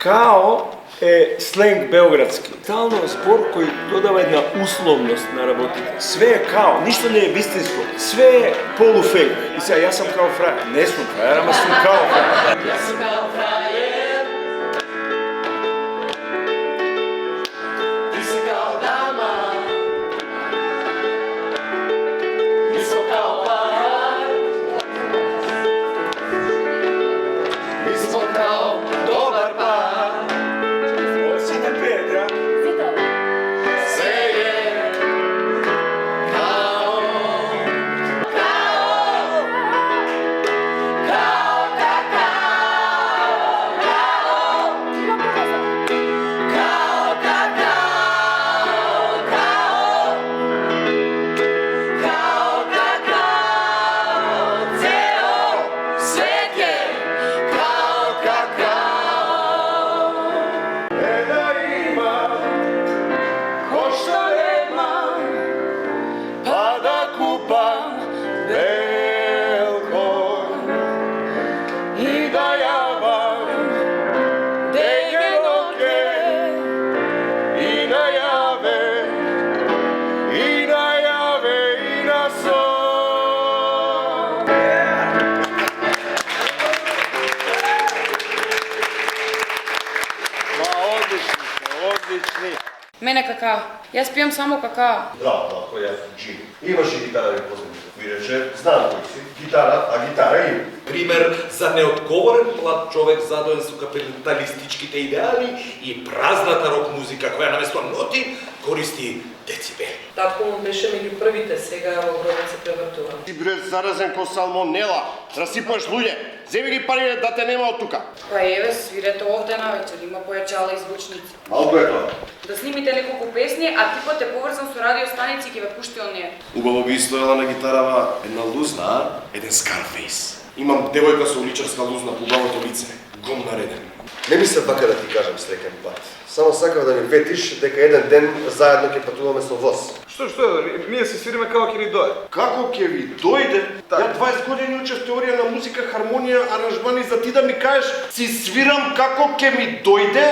Као е сленг белградски. Стално збор кој додава една условност на работите. Све е као, ништо не е вистинско. Све е полуфейк. И сега јас сум као фрајер. Не сум фрајер, ама сум као фрајер. Јас сум као фрајер. Ти си као дама. Ми сум као пар. Ми сум као добар пар. Мене какао. Јас пијам само какао. Браво, кој е джин. Имаш и гитара ви познаница. Ви рече, знам кој си. Гитара, а гитара има. Пример за неодговорен млад човек задоен со капиталистичките идеали и празната рок музика која наместо ноти користи децибели. Татко му беше меѓу првите, сега во гробот се превртува. Ти бре заразен ко салмонела. Расипаш луѓе. Земи ги пари да те нема од тука. Па еве, свирете овде навечер, има појачала и звучници. Малку е тоа. Да снимите неколку песни, а типот е поврзан со радиостаници и ги ве пушти оние. Убаво би стоела на гитарава една лузна, еден Scarface. Имам девојка со уличарска лузна по убавото лице. Гом нареден. Не мислам вака да ти кажам среќен пат. Само сакав да ми ветиш дека еден ден заедно ќе патуваме со воз. Што, ние се свириме како ќе ни дојде. Како ќе ви дојде? Ја 20 години учев теорија на музика, хармонија, аранжмани, за ти да ми кажеш си свирам како ќе ми дојде?